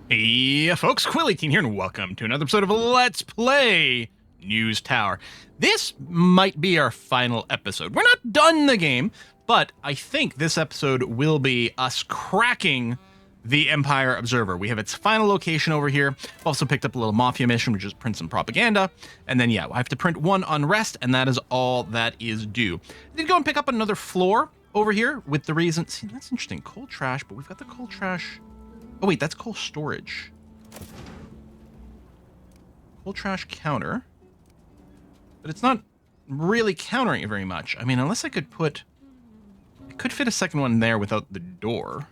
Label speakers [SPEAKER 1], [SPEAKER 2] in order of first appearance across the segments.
[SPEAKER 1] Hey, folks, Quill18 here, and welcome to another episode of Let's Play News Tower. This might be our final episode. We're not done the game, but I think this episode will be us cracking the Empire Observer. We have its final location over here. I've also picked up a little Mafia mission, which is print some propaganda. And then, yeah, I have to print one unrest, and that is all that is due. I did go and pick up another floor over here with the reason... See, that's interesting. Coal trash, but we've got the coal trash... Oh, wait, that's coal storage. Coal trash counter. But it's not really countering it very much. I mean, unless I could put... I could fit a second one there without the door.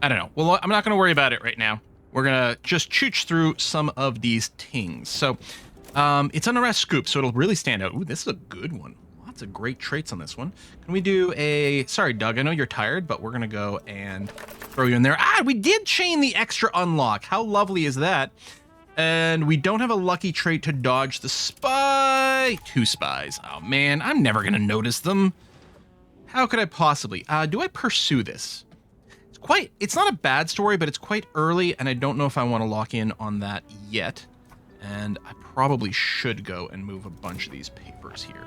[SPEAKER 1] I don't know. Well, I'm not going to worry about it right now. We're going to just chooch through some of these tings. So, it's an arrest scoop, so it'll really stand out. Ooh, this is a good one. Lots of great traits on this one. Can we do a... Sorry, Doug, I know you're tired, but we're going to go and throw you in there. Ah, we did chain the extra unlock. How lovely is that? And we don't have a lucky trait to dodge the spy. 2 spies. Oh, man, I'm never going to notice them. How could I possibly? Do I pursue this? It's not a bad story, but it's quite early, and I don't know if I want to lock in on that yet. And I probably should go and move a bunch of these papers here,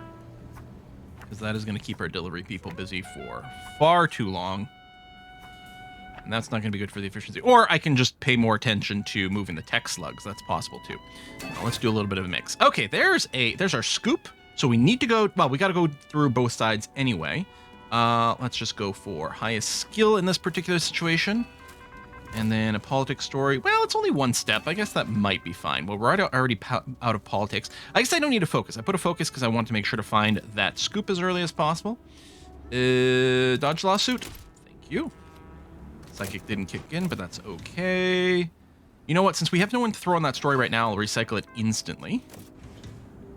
[SPEAKER 1] because that is going to keep our delivery people busy for far too long. And that's not going to be good for the efficiency. Or I can just pay more attention to moving the tech slugs. That's possible too. Now, let's do a little bit of a mix. Okay, there's our scoop. So we need to go, well, we got to go through both sides anyway. Let's just go for highest skill in this particular situation. And then a politics story. Well, it's only one step. I guess that might be fine. Well, we're already out of politics. I guess I don't need a focus. I put a focus because I want to make sure to find that scoop as early as possible. Dodge lawsuit. Thank you. Psychic didn't kick in, but that's okay. You know what? Since we have no one to throw on that story right now, I'll recycle it instantly.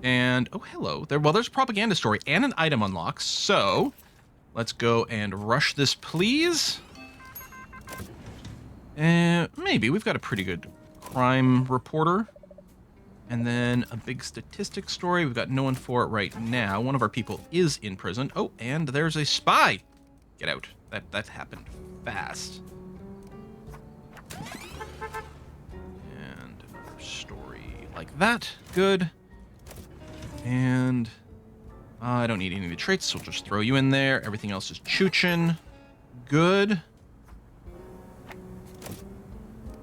[SPEAKER 1] And, oh, hello. There's a propaganda story and an item unlock. So let's go and rush this, please. Maybe. We've got a pretty good crime reporter. And then a big statistics story. We've got no one for it right now. One of our people is in prison. Oh, and there's a spy. Get out. That happened fast. And another story like that. Good. And I don't need any of the traits, so we'll just throw you in there. Everything else is choochin'. Good.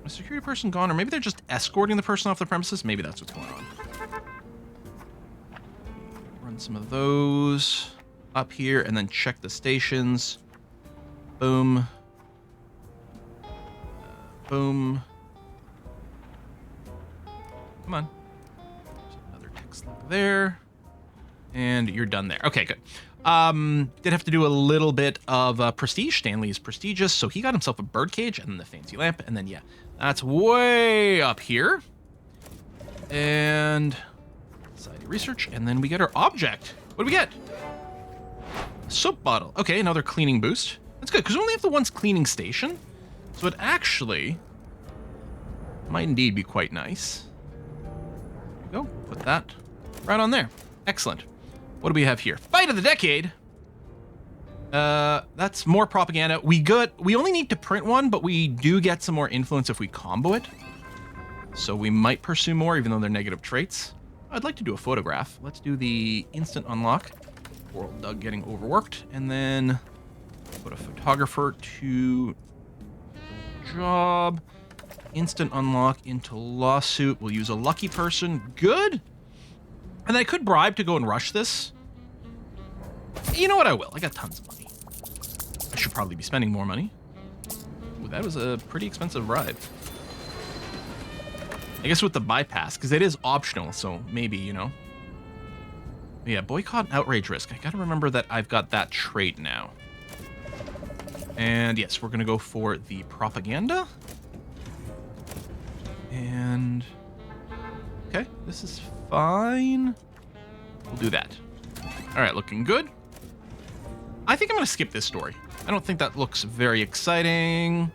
[SPEAKER 1] A security person gone, or maybe they're just escorting the person off the premises. Maybe that's what's going on. Run some of those up here and then check the stations. Boom. Boom. Come on. There's another text link there. And you're done there. Okay, good. Did have to do a little bit of prestige. Stanley is prestigious, so he got himself a birdcage and the fancy lamp, and then yeah, that's way up here. And society research, and then we get our object. What do we get? A soap bottle. Okay, another cleaning boost. That's good, because we only have the one cleaning station, so it actually might indeed be quite nice. There we go. Put that right on there. Excellent. What do we have here? Fight of the decade. That's more propaganda. We only need to print one, but we do get some more influence if we combo it. So we might pursue more, even though they're negative traits. I'd like to do a photograph. Let's do the instant unlock. Poor old Doug getting overworked. And then put a photographer to job. Instant unlock into lawsuit. We'll use a lucky person. Good. And I could bribe to go and rush this. You know what? I will. I got tons of money. I should probably be spending more money. Ooh, that was a pretty expensive bribe. I guess with the bypass, because it is optional, so maybe, you know. Yeah, boycott outrage risk. I gotta remember that I've got that trait now. And yes, we're gonna go for the propaganda. And... okay, this is fine. We'll do that. All right, looking good. I think I'm going to skip this story. I don't think that looks very exciting.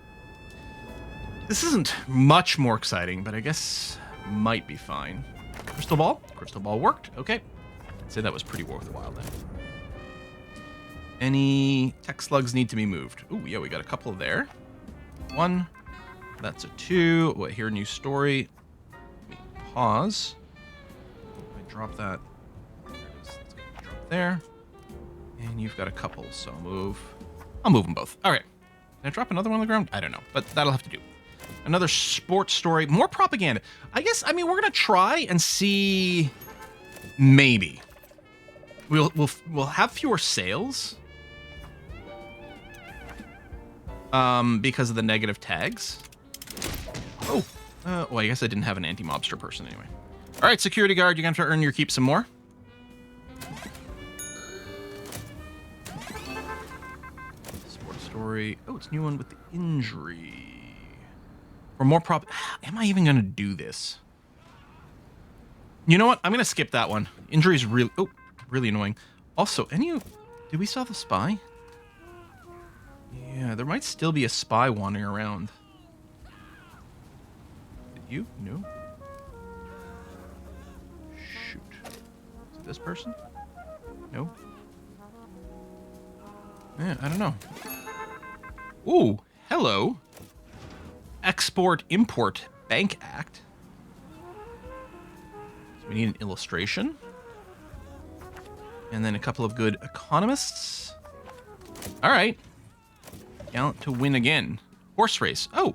[SPEAKER 1] This isn't much more exciting, but I guess might be fine. Crystal ball? Crystal ball worked. Okay. I'd say that was pretty worthwhile then. Any tech slugs need to be moved? Ooh, yeah, we got a couple there. 1. That's a 2. What, here, new story. Let me pause. I drop that. There it is. Let's go drop there. And you've got a couple, so I'll move them both. All right. Can I drop another one on the ground? I don't know, but that'll have to do. Another sports story. More propaganda. I guess, I mean, we're going to try and see. Maybe. We'll have fewer sales. Because of the negative tags. Oh. Well, I guess I didn't have an anti-mobster person anyway. All right, security guard, you're going to have to earn your keep some more. Sports story. Oh, it's a new one with the injury. For more am I even going to do this? You know what? I'm going to skip that one. Injury's really, really annoying. Also, did we still have the spy? Yeah, there might still be a spy wandering around. Did you? No. Shoot. Is it this person? No. Yeah, I don't know. Ooh, hello. Export-Import Bank Act. So we need an illustration. And then a couple of good economists. All right. Gallant to win again. Horse race. Oh.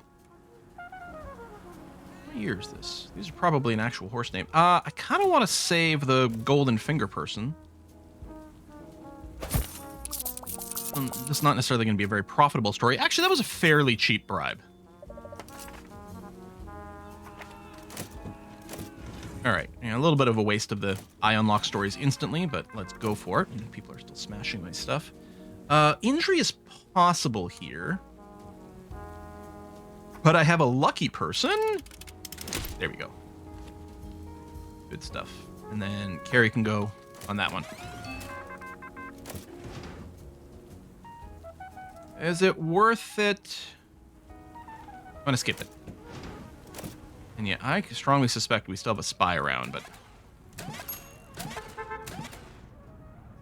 [SPEAKER 1] What year is this? These are probably an actual horse name. I kind of want to save the golden finger person. This is not necessarily going to be a very profitable story. Actually, that was a fairly cheap bribe. All right. Yeah, a little bit of a waste of the I unlock stories instantly, but let's go for it. People are still smashing my stuff. Injury is possible here. But I have a lucky person. There we go. Good stuff. And then Carrie can go on that one. Is it worth it? I'm going to skip it. And yeah, I strongly suspect we still have a spy around, but...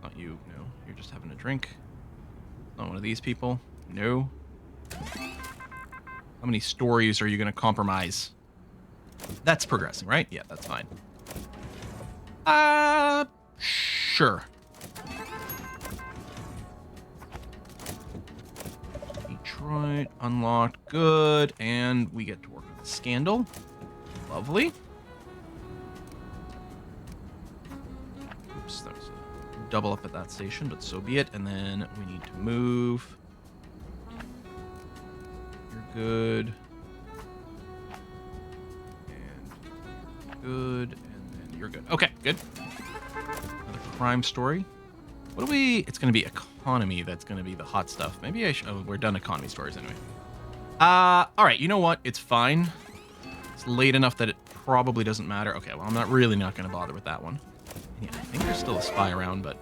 [SPEAKER 1] Not you, no. You're just having a drink. Not one of these people. No. How many stories are you going to compromise? That's progressing, right? Yeah, that's fine. Sure. Detroit, unlocked, good. And we get to work on the scandal. Lovely. Oops, that was a double up at that station, but so be it. And then we need to move. You're good. And good. And then you're good. Okay, good. Another crime story. What do we... It's going to be economy that's going to be the hot stuff. Maybe I should... Oh, we're done economy stories anyway. All right, you know what? It's fine. It's late enough that it probably doesn't matter. Okay, well, I'm not going to bother with that one. Yeah, I think there's still a spy around, but...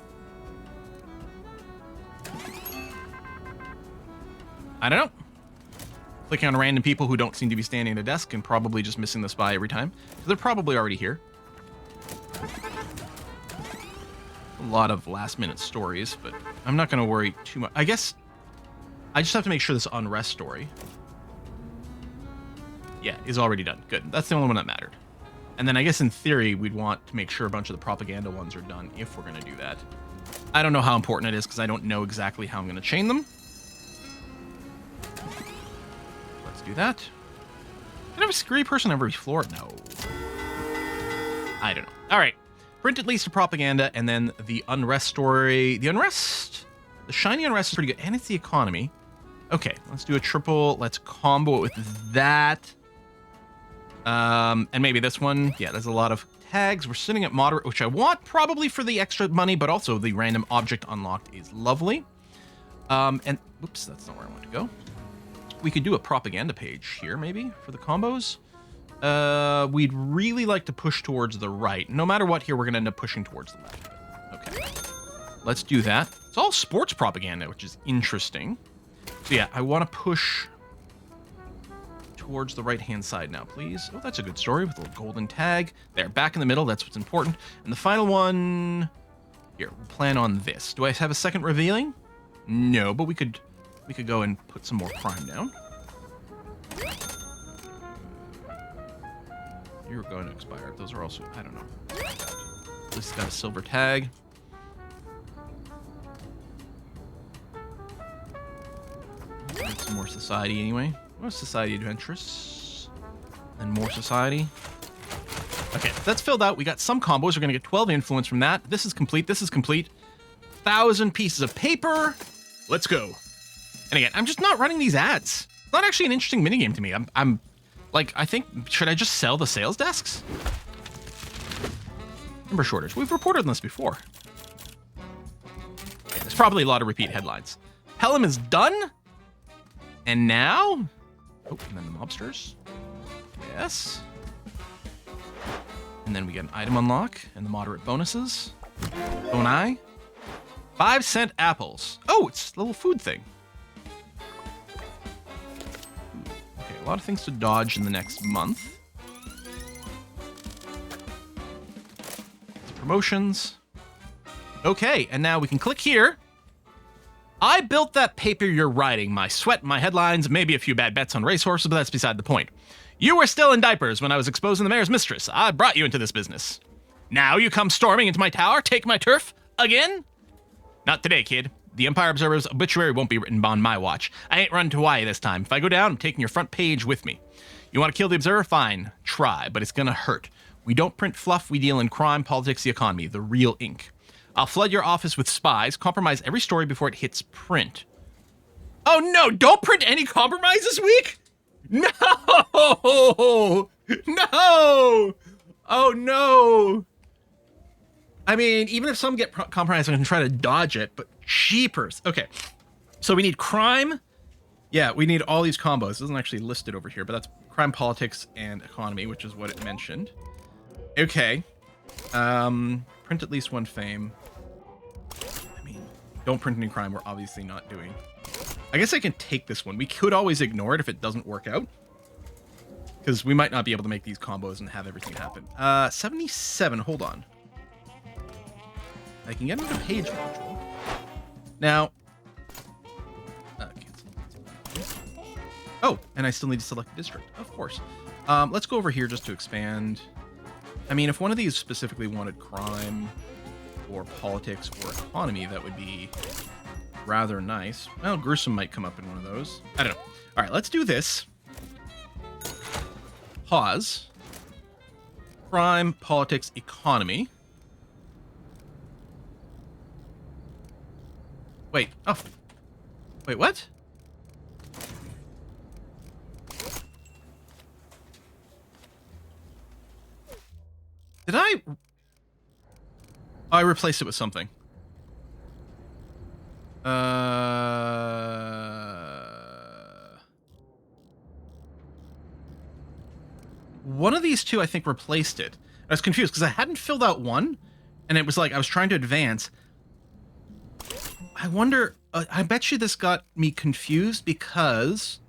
[SPEAKER 1] I don't know. Clicking on random people who don't seem to be standing at a desk and probably just missing the spy every time. So they're probably already here. A lot of last-minute stories, but I'm not going to worry too much. I guess I just have to make sure this unrest story... Yeah, is already done. Good. That's the only one that mattered. And then I guess in theory, we'd want to make sure a bunch of the propaganda ones are done if we're going to do that. I don't know how important it is because I don't know exactly how I'm going to chain them. Let's do that. Can I have a scary person on every floor? No. I don't know. All right. Print at least a propaganda and then the unrest story. The shiny unrest is pretty good. And it's the economy. Okay, let's do a triple. Let's combo it with that. And maybe this one. Yeah, there's a lot of tags. We're sitting at moderate, which I want probably for the extra money, but also the random object unlocked is lovely. And oops, that's not where I want to go. We could do a propaganda page here, maybe, for the combos. We'd really like to push towards the right. No matter what, here, we're going to end up pushing towards the left. Okay. Let's do that. It's all sports propaganda, which is interesting. So yeah, I want to push towards the right-hand side now, please. Oh, that's a good story with a little golden tag. There, back in the middle. That's what's important. And the final one... Here, we'll plan on this. Do I have a second revealing? No, but we could go and put some more crime down. You're going to expire. Those are also, I don't know. This has got a silver tag. Get some more society anyway. More society adventurous. And more society. Okay, that's filled out. We got some combos. We're going to get 12 influence from that. This is complete. This is complete. 1,000 pieces of paper. Let's go. And again, I'm just not running these ads. It's not actually an interesting minigame to me. I'm like, I think, should I just sell the sales desks? Number shortage. We've reported on this before. Okay, there's probably a lot of repeat headlines. Pelham is done. And now? Oh, and then the mobsters. Yes. And then we get an item unlock and the moderate bonuses. Boni. 5-cent apples. Oh, it's a little food thing. Okay, a lot of things to dodge in the next month. Promotions. Okay, and now we can click here. I built that paper you're writing. My sweat, my headlines, maybe a few bad bets on racehorses, but that's beside the point. You were still in diapers when I was exposing the mayor's mistress. I brought you into this business. Now you come storming into my tower, take my turf again? Not today, kid. The Empire Observer's obituary won't be written on my watch. I ain't running to Hawaii this time. If I go down, I'm taking your front page with me. You want to kill the Observer? Fine. Try, but it's gonna hurt. We don't print fluff, we deal in crime, politics, the economy, the real ink. I'll flood your office with spies, compromise every story before it hits print. Oh no, don't print any compromise this week? No! No! Oh no! I mean, even if some get compromised, I can try to dodge it, but jeepers. Okay, so we need crime. Yeah, we need all these combos. It isn't actually listed over here, but that's crime, politics, and economy, which is what it mentioned. Okay. Print at least one fame. I mean, don't print any crime. We're obviously not doing. I guess I can take this one. We could always ignore it if it doesn't work out. Because we might not be able to make these combos and have everything happen. 77. Hold on. I can get into the page module. Now. Oh, and I still need to select a district. Of course. Let's go over here just to expand. I mean, if one of these specifically wanted crime or politics or economy, that would be rather nice. Well, gruesome might come up in one of those. I don't know. All right, let's do this. Pause. Crime, politics, economy. Wait. Oh. Wait, what? Did I... Oh, I replaced it with something. One of these two, I think, replaced it. I was confused because I hadn't filled out one, and it was like I was trying to advance. I wonder... I bet you this got me confused because...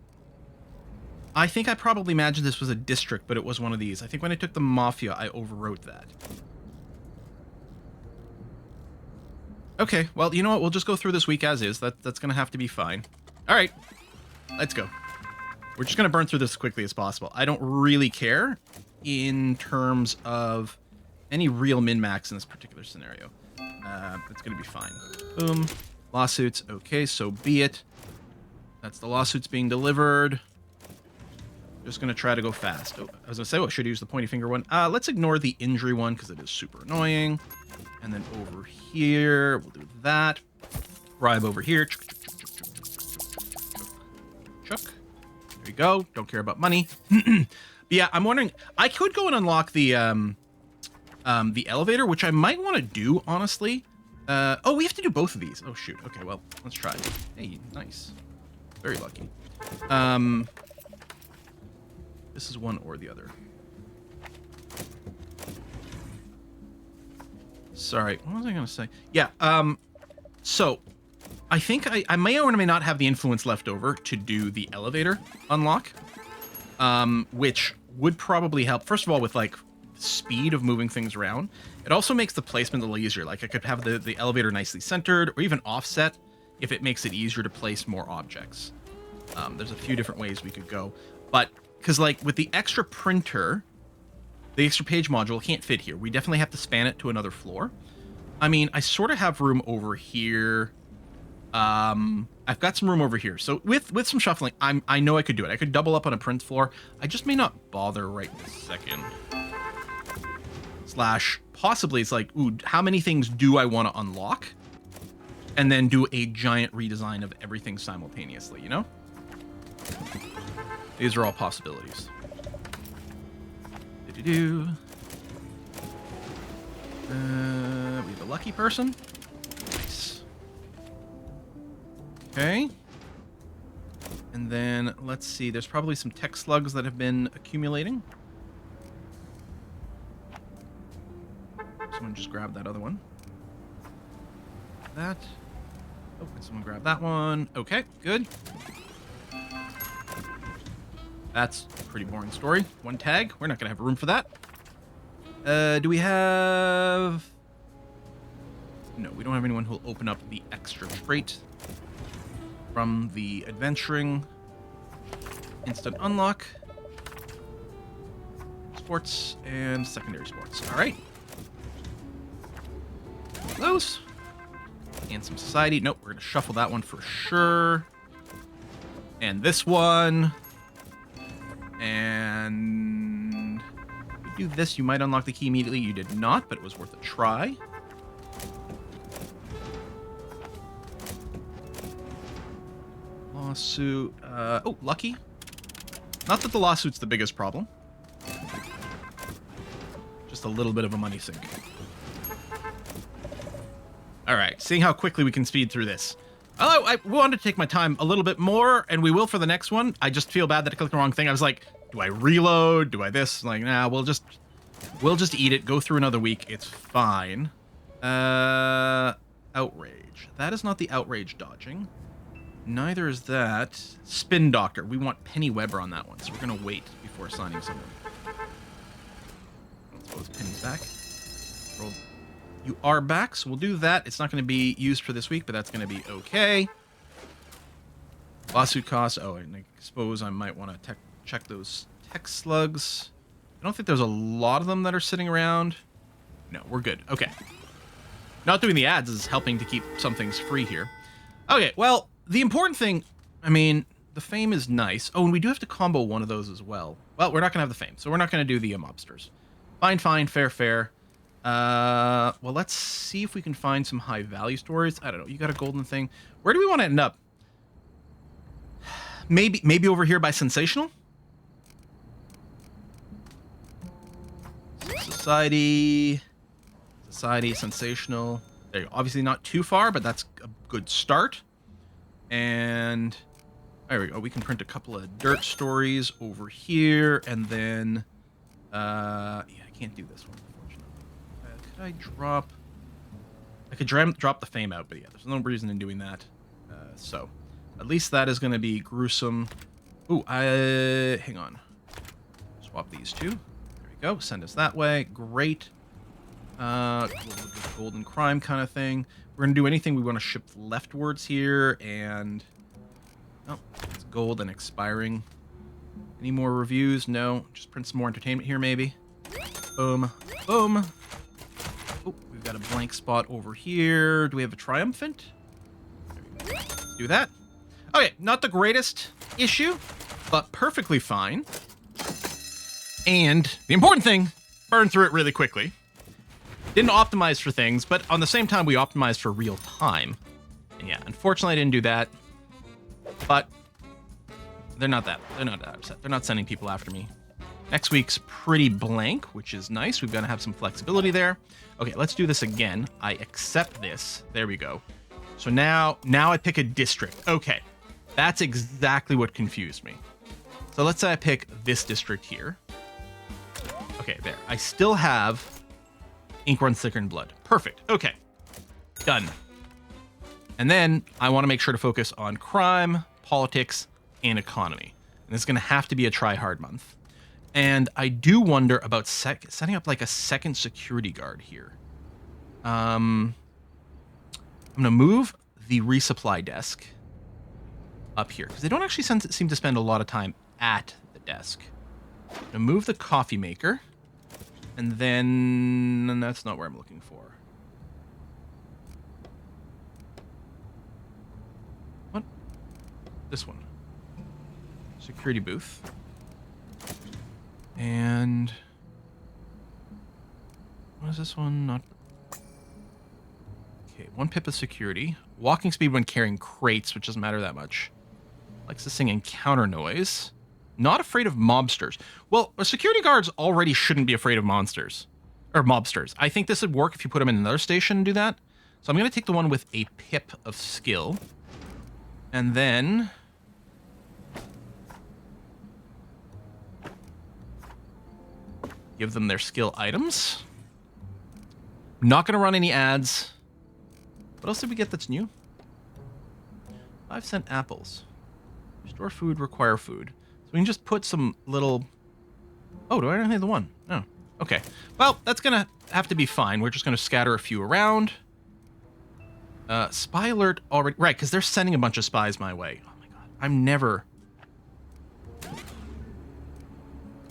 [SPEAKER 1] I think I probably imagined this was a district, but it was one of these. I think when I took the Mafia, I overwrote that. Okay, well, you know what? We'll just go through this week as is. That's going to have to be fine. All right, let's go. We're just going to burn through this as quickly as possible. I don't really care in terms of any real min-max in this particular scenario. It's going to be fine. Boom. Lawsuits. Okay, so be it. That's the lawsuits being delivered. Just going to try to go fast. Oh, I was going to say, well, I should use the pointy finger one. Let's ignore the injury one because it is super annoying. And then over here, we'll do that. Bribe over here. Chuck. There you go. Don't care about money. But yeah, I'm wondering, I could go and unlock the elevator, which I might want to do, honestly. Oh, we have to do both of these. Oh, shoot. Okay, well, let's try. Hey, nice. Very lucky. This is one or the other. Sorry, what was I going to say? Yeah, so I think I may or may not have the influence left over to do the elevator unlock, which would probably help, first of all, with, like, speed of moving things around. It also makes the placement a little easier. Like, I could have the elevator nicely centered or even offset if it makes it easier to place more objects. There's a few different ways we could go. But, because like with the extra printer, the extra page module can't fit here. We definitely have to span it to another floor. I mean, I sort of have room over here. I've got some room over here. So with some shuffling, I know I could do it. I could double up on a print floor. I just may not bother right this second. Slash, possibly it's like, ooh, how many things do I want to unlock? And then do a giant redesign of everything simultaneously, you know? These are all possibilities. We have a lucky person. Nice. Okay. And then, let's see, there's probably some tech slugs that have been accumulating. Someone just grab that other one. That. Oh, can someone grab that one? Okay, good. That's a pretty boring story. One tag. We're not going to have room for that. Do we have... No, we don't have anyone who'll open up the extra trait from the adventuring. Instant unlock. Sports and secondary sports. All right. Those. And some society. Nope, we're going to shuffle that one for sure. And this one. And if you do this, you might unlock the key immediately. You did not, but it was worth a try. Lawsuit. Oh, lucky. Not that the lawsuit's the biggest problem. Just a little bit of a money sink. All right, seeing how quickly we can speed through this. Oh, I wanted to take my time a little bit more, and we will for the next one. I just feel bad that I clicked the wrong thing. I was like, do I reload? Do I this? Like, nah, we'll just eat it. Go through another week. It's fine. Outrage. That is not the outrage dodging. Neither is that. Spin Doctor. We want Penny Weber on that one, so we're going to wait before signing someone. Let's suppose Penny's back. Roll. You are back, so we'll do that. It's not going to be used for this week, but that's going to be okay. Lawsuit costs. Oh, and I suppose I might want to check those tech slugs. I don't think there's a lot of them that are sitting around. No, we're good. Okay. Not doing the ads is helping to keep some things free here. Okay, well, the important thing, I mean, the fame is nice. Oh, and we do have to combo one of those as well. Well, we're not going to have the fame, so we're not going to do the mobsters. Fine, fine, fair, fair. Well, let's see if we can find some high value stories. I don't know. You got a golden thing. Where do we want to end up? Maybe over here by sensational. Society, sensational. There you go. Obviously not too far, but that's a good start. And there we go. We can print a couple of dirt stories over here, and then yeah, I can't do this one. I drop... I could drop the fame out, but yeah, there's no reason in doing that. So, at least that is going to be gruesome. Ooh, hang on. Swap these two. There we go. Send us that way. Great. Golden crime kind of thing. We're going to do anything we want to ship leftwards here, and... Oh, it's gold and expiring. Any more reviews? No. Just print some more entertainment here, maybe. Boom. Boom. Oh, we've got a blank spot over here. Do we have a triumphant? Let's do that. Okay, not the greatest issue, but perfectly fine. And the important thing, burn through it really quickly. Didn't optimize for things, but on the same time, we optimized for real time. And yeah, unfortunately, I didn't do that. But they're not that upset. They're not sending people after me. Next week's pretty blank, which is nice. We've got to have some flexibility there. Okay, let's do this again. I accept this. There we go. So now I pick a district. Okay, that's exactly what confused me. So let's say I pick this district here. Okay, there. I still have ink runs thicker in blood. Perfect. Okay, done. And then I want to make sure to focus on crime, politics, and economy. And it's going to have to be a try-hard month. And I do wonder about setting up like a second security guard here. I'm going to move the resupply desk up here, because they don't actually seem to spend a lot of time at the desk. Now move the coffee maker, and then and that's not where I'm looking for. What? This one. Security booth. And what is this one? Not okay. 1 pip of security. Walking speed when carrying crates, which doesn't matter that much. Likes to sing encounter noise. Not afraid of mobsters. Well, security guards already shouldn't be afraid of monsters. Or mobsters. I think this would work if you put them in another station and do that. So I'm going to take the one with a pip of skill. And then give them their skill items. Not going to run any ads. What else did we get that's new? 5-cent apples. Restore food, require food. So we can just put some little... Oh, do I only have the one? No. Okay. Well, that's going to have to be fine. We're just going to scatter a few around. Spy alert already... Right, because they're sending a bunch of spies my way. Oh my god. I'm never...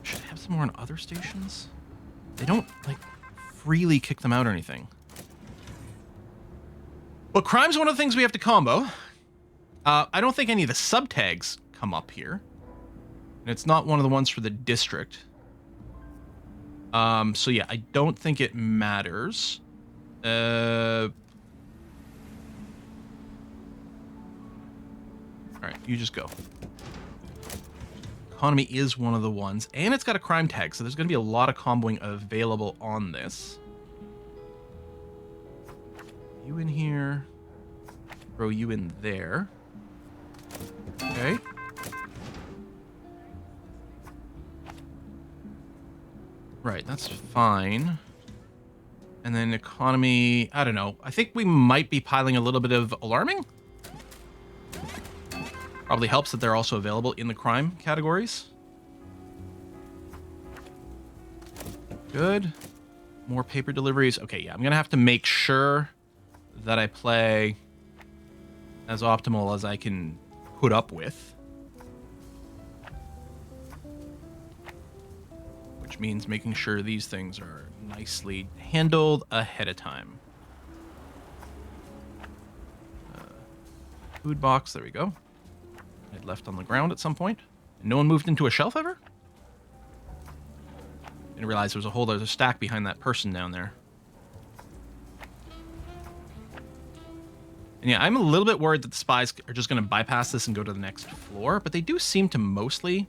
[SPEAKER 1] Should I have some more on other stations? They don't, like, freely kick them out or anything. Well, crime's one of the things we have to combo. I don't think any of the subtags come up here. And it's not one of the ones for the district. So yeah, I don't think it matters. Alright, you just go. Economy is one of the ones, and it's got a crime tag, so there's going to be a lot of comboing available on this. You in here. Throw you in there. Okay. Right, that's fine. And then economy, I don't know. I think we might be piling a little bit of alarming. Probably helps that they're also available in the crime categories. Good. More paper deliveries. Okay, yeah, I'm going to have to make sure that I play as optimal as I can put up with. Which means making sure these things are nicely handled ahead of time. Food box, there we go. It left on the ground at some point. And no one moved into a shelf ever? Didn't realize there was a whole other stack behind that person down there. And yeah, I'm a little bit worried that the spies are just going to bypass this and go to the next floor, but they do seem to mostly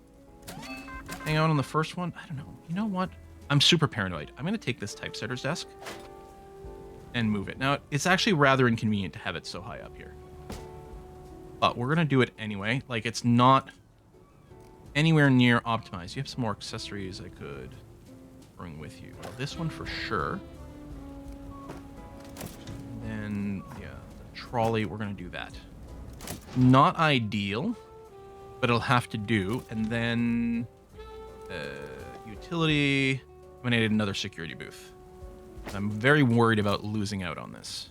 [SPEAKER 1] hang out on the first one. I don't know. You know what? I'm super paranoid. I'm going to take this typesetter's desk and move it. Now, it's actually rather inconvenient to have it so high up here. But we're going to do it anyway. Like, it's not anywhere near optimized. You have some more accessories I could bring with you. Well, this one for sure. And then, yeah, the trolley, we're going to do that. Not ideal, but it'll have to do. And then utility, I'm going to need another security booth. I'm very worried about losing out on this.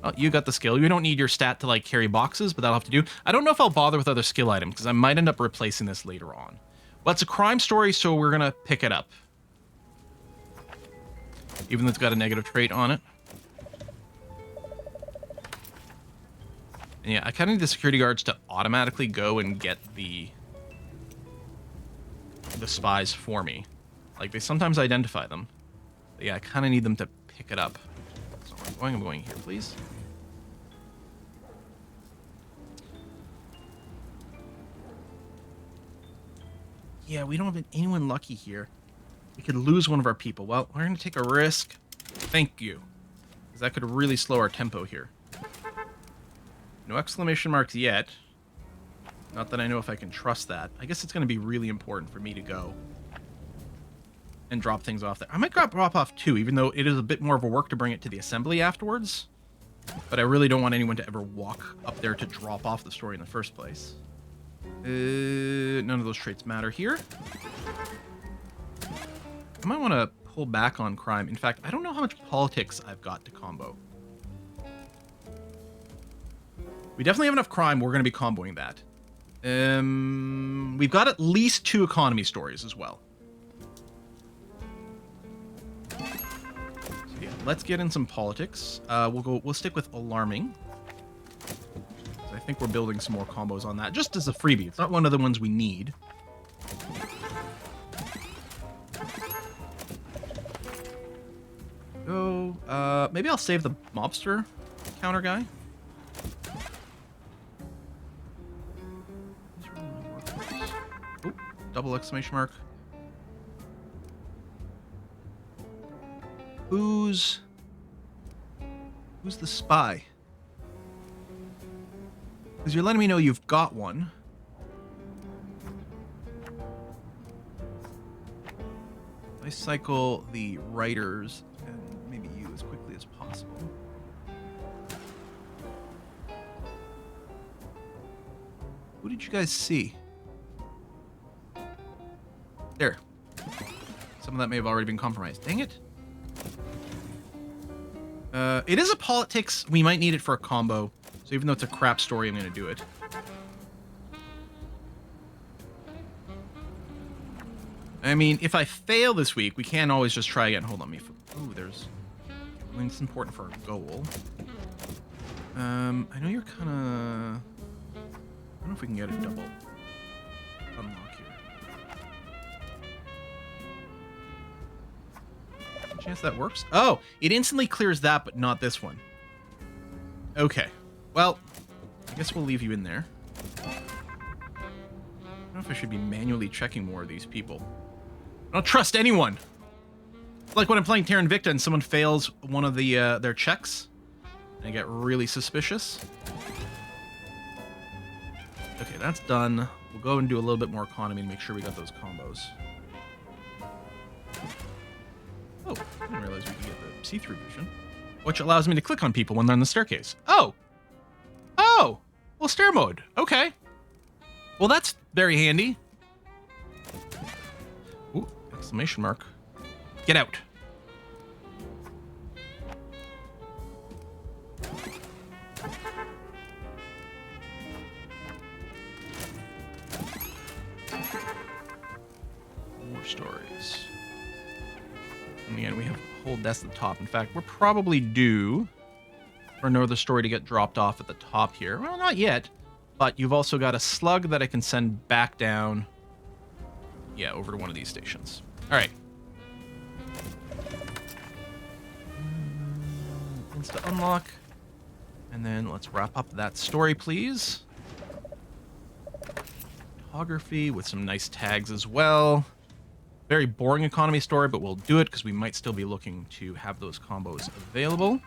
[SPEAKER 1] Oh, you got the skill. You don't need your stat to, like, carry boxes, but that'll have to do. I don't know if I'll bother with other skill items, because I might end up replacing this later on. But it's a crime story, so we're going to pick it up. Even though it's got a negative trait on it. And yeah, I kind of need the security guards to automatically go and get the spies for me. Like, they sometimes identify them. But yeah, I kind of need them to pick it up. So I'm going here, please. Yeah, we don't have anyone lucky here. We could lose one of our people. Well, we're going to take a risk. Thank you. Because that could really slow our tempo here. No exclamation marks yet. Not that I know if I can trust that. I guess it's going to be really important for me to go and drop things off there. I might drop off two, even though it is a bit more of a work to bring it to the assembly afterwards. But I really don't want anyone to ever walk up there to drop off the story in the first place. None of those traits matter here. I might want to pull back on crime. In fact, I don't know how much politics I've got to combo. We definitely have enough crime. We're going to be comboing that. We've got at least 2 economy stories as well. So yeah, let's get in some politics. We'll stick with alarming. I think we're building some more combos on that, just as a freebie. It's not one of the ones we need. Go. Maybe I'll save the mobster counter guy. Ooh, double exclamation mark. Who's the spy? Because you're letting me know you've got one. I cycle the writers and maybe you as quickly as possible. Who did you guys see? There. Some of that may have already been compromised. Dang it. It is a politics. We might need it for a combo. So even though it's a crap story, I'm going to do it. I mean, if I fail this week, we can always just try again. Hold on. Ooh, there's... I mean, it's important for our goal. I know you're kind of... I don't know if we can get a double unlock here. Chance that works? Oh, it instantly clears that, but not this one. Okay. Well, I guess we'll leave you in there. I don't know if I should be manually checking more of these people. I don't trust anyone. It's like when I'm playing Terra Invicta and someone fails one of the their checks, and I get really suspicious. Okay, that's done. We'll go and do a little bit more economy to make sure we got those combos. Oh, I didn't realize we could get the see-through vision, which allows me to click on people when they're on the staircase. Oh! Oh! Well, stair mode. Okay. Well, that's very handy. Ooh, exclamation mark. Get out. More stories. And again, we have a whole desk at the top. In fact, we're probably due for another story to get dropped off at the top here. Well, not yet, but you've also got a slug that I can send back down. Yeah, over to one of these stations. All right. Insta unlock. And then let's wrap up that story, please. Photography with some nice tags as well. Very boring economy story, but we'll do it because we might still be looking to have those combos available.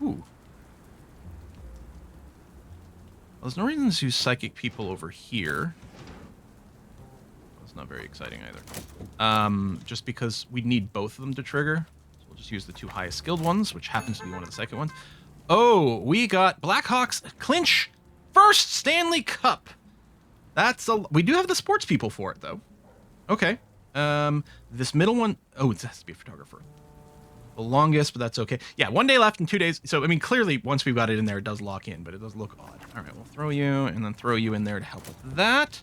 [SPEAKER 1] Ooh. Well, there's no reason to use psychic people over here. That's not very exciting either. Just because we need both of them to trigger. So we'll just use the 2 highest skilled ones, which happens to be one of the second ones. Oh, we got Blackhawks clinch first Stanley Cup. We do have the sports people for it, though. Okay. This middle one... Oh, it has to be a photographer. The longest, but that's okay. Yeah, 1 day left in 2 days. So, I mean, clearly, once we've got it in there, it does lock in, but it does look odd. All right, we'll throw you and then throw you in there to help with that.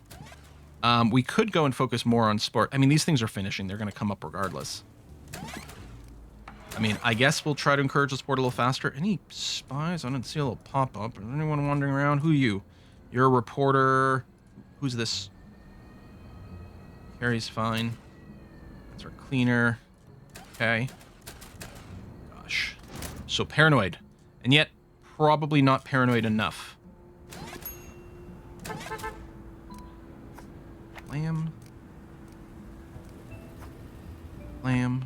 [SPEAKER 1] We could go and focus more on sport. I mean, these things are finishing. They're going to come up regardless. I mean, I guess we'll try to encourage the sport a little faster. Any spies? I didn't see a little pop-up. Is anyone wandering around? Who are you? You're a reporter. Who's this? Carrie's fine. That's our cleaner. Okay. Gosh. So paranoid. And yet, probably not paranoid enough. Lamb. Lamb.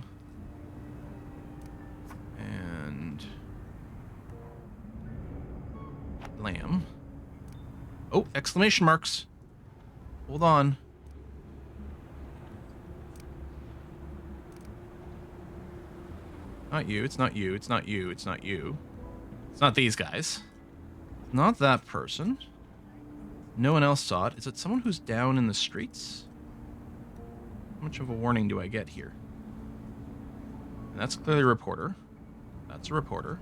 [SPEAKER 1] And... lamb. Oh, exclamation marks. Hold on. Not you, it's not you, it's not you, it's not you. It's not these guys. Not that person. No one else saw it. Is it someone who's down in the streets? How much of a warning do I get here? And that's clearly a reporter. That's a reporter.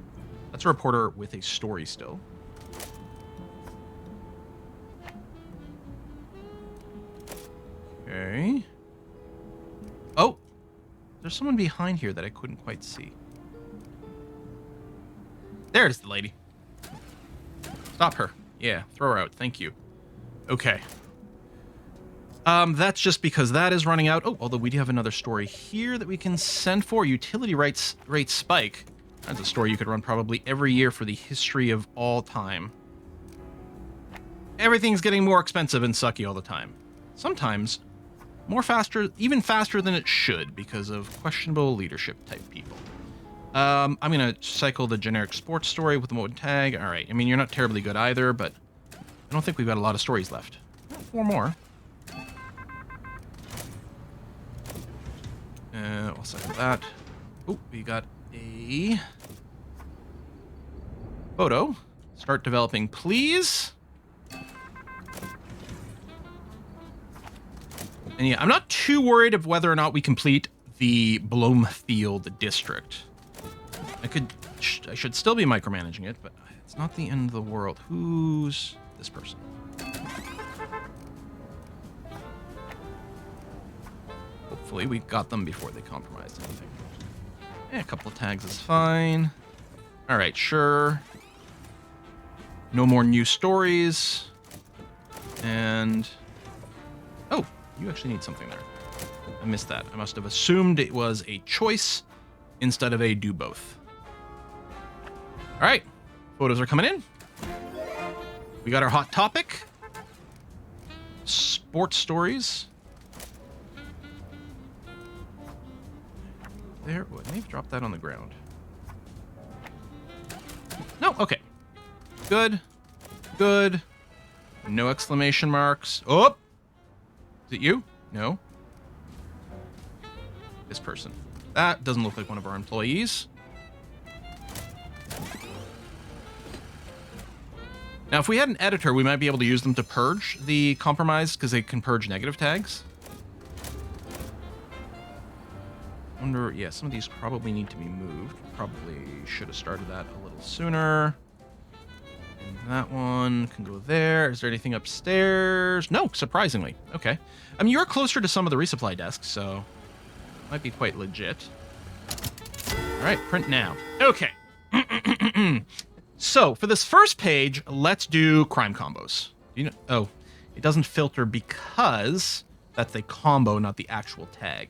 [SPEAKER 1] That's a reporter with a story still. Okay. Oh! There's someone behind here that I couldn't quite see. There's the lady. Stop her. Yeah, throw her out. Thank you. Okay. That's just because that is running out. Oh, although we do have another story here that we can send for. Utility rate spike. That's a story you could run probably every year for the history of all time. Everything's getting more expensive and sucky all the time. Sometimes even faster than it should because of questionable leadership type people. I'm going to cycle the generic sports story with the mode tag. All right. I mean, you're not terribly good either, but I don't think we've got a lot of stories left. 4 more. I'll cycle that. Oh, we got a photo. Start developing, please. And yeah, I'm not too worried of whether or not we complete the Bloomfield district. I should still be micromanaging it, but it's not the end of the world. Who's this person? Hopefully we got them before they compromised anything. Yeah, a couple of tags is fine. All right, sure. No more new stories. And... oh, you actually need something there. I missed that. I must have assumed it was a choice instead of a do both. All right, photos are coming in. We got our hot topic. Sports stories. There, what, they've dropped that on the ground. No, okay. Good. Good. No exclamation marks. Oh! Is it you? No. This person. That doesn't look like one of our employees. Now, if we had an editor, we might be able to use them to purge the compromise, because they can purge negative tags. Wonder, yeah, some of these probably need to be moved. Probably should have started that a little sooner. And that one can go there. Is there anything upstairs? No, surprisingly. Okay. I mean, you're closer to some of the resupply desks, so might be quite legit. All right, print now. Okay. So for this first page, let's do crime combos. You know, oh, it doesn't filter because that's a combo, not the actual tag.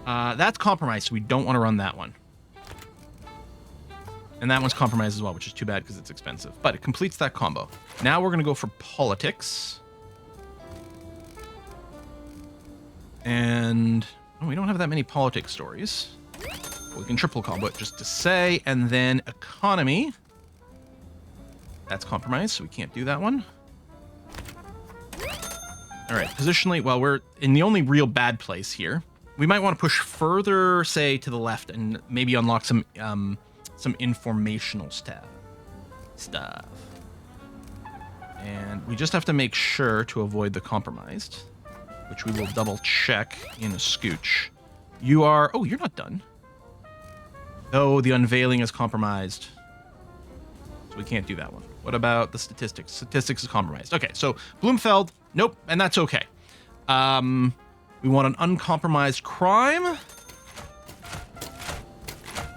[SPEAKER 1] That's compromised, so we don't want to run that one. And that one's compromised as well, which is too bad because it's expensive. But it completes that combo. Now we're going to go for politics. And oh, we don't have that many politics stories. We can triple combo it just to say. And then economy. That's compromised, so we can't do that one. All right, positionally, well, we're in the only real bad place here. We might want to push further, say, to the left and maybe unlock some informational stuff. And we just have to make sure to avoid the compromised, which we will double check in a scooch. You are, oh, you're not done. Oh, the unveiling is compromised. So we can't do that one. What about the statistics? Statistics is compromised. Okay, so Bloomfeld, nope, and that's okay. We want an uncompromised crime.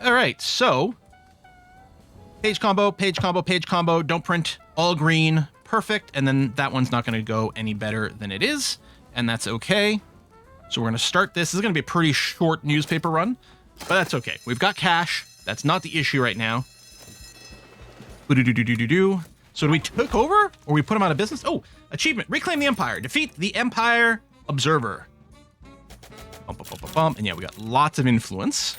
[SPEAKER 1] All right, so page combo, page combo, page combo. Don't print all green. Perfect. And then that one's not going to go any better than it is, and that's okay. So we're going to start this. This is going to be a pretty short newspaper run, but that's okay. We've got cash. That's not the issue right now. So do we took over or we put him out of business? Oh, achievement. Reclaim the Empire. Defeat the Empire Observer. And yeah, we got lots of influence.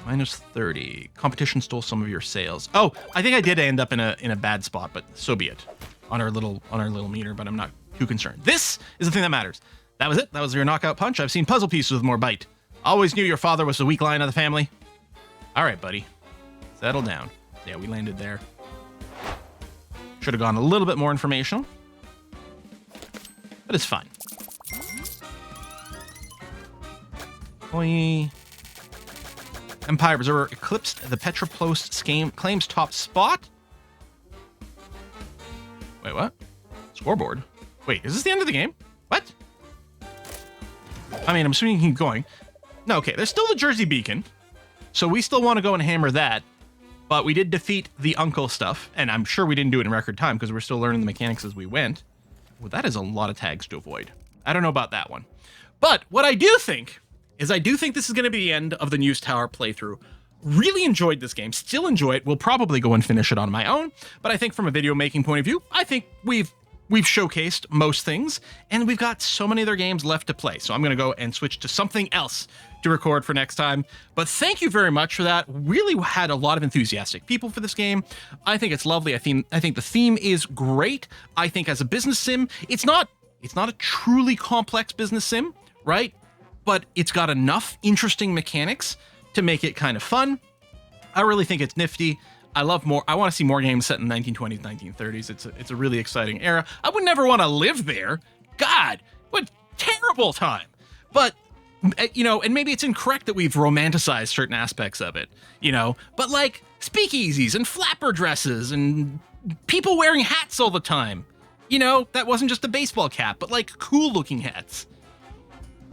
[SPEAKER 1] Minus 30. Competition stole some of your sales. Oh, I think I did end up in a bad spot, but so be it. On our little meter, but I'm not too concerned. This is the thing that matters. That was it. That was your knockout punch. I've seen puzzle pieces with more bite. Always knew your father was the weak line of the family. All right, buddy. Settle down. Yeah, we landed there. Should have gone a little bit more informational. But it's fine. Employee. Empire Observer eclipsed the Petroplost claims top spot. Wait, what? Scoreboard? Wait, is this the end of the game? What? I mean, I'm assuming you can keep going. No, okay, there's still the Jersey Beacon. So we still want to go and hammer that. But we did defeat the uncle stuff. And I'm sure we didn't do it in record time because we're still learning the mechanics as we went. Well, that is a lot of tags to avoid. I don't know about that one. But what I do think is I do think this is going to be the end of the News Tower playthrough. Really enjoyed this game. Still enjoy it. We'll probably go and finish it on my own. But I think from a video making point of view, I think we've showcased most things. And we've got so many other games left to play. So I'm going to go and switch to something else to record for next time. But thank you very much for that. Really had a lot of enthusiastic people for this game. I think it's lovely. I think the theme is great. I think as a business sim, it's not a truly complex business sim, right? But it's got enough interesting mechanics to make it kind of fun. I really think it's nifty. I want to see more games set in 1920s, 1930s. It's a really exciting era. I would never want to live there. God, what terrible time. But you know, and maybe it's incorrect that we've romanticized certain aspects of it, you know, but like speakeasies and flapper dresses and people wearing hats all the time, you know, that wasn't just a baseball cap, but like cool looking hats.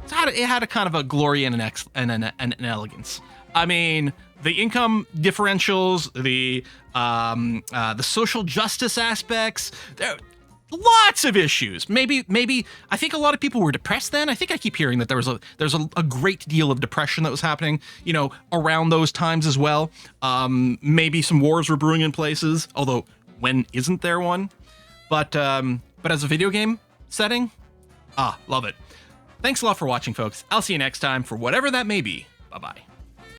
[SPEAKER 1] It had a kind of a glory and an elegance. I mean, the income differentials, the social justice aspects, lots of issues. Maybe I think a lot of people were depressed then. I think I keep hearing that there's a great deal of depression that was happening, you know, around those times as well. Maybe some wars were brewing in places, although when isn't there one? But as a video game setting, love it. Thanks a lot for watching, folks. I'll see you next time for whatever that may be. Bye-bye.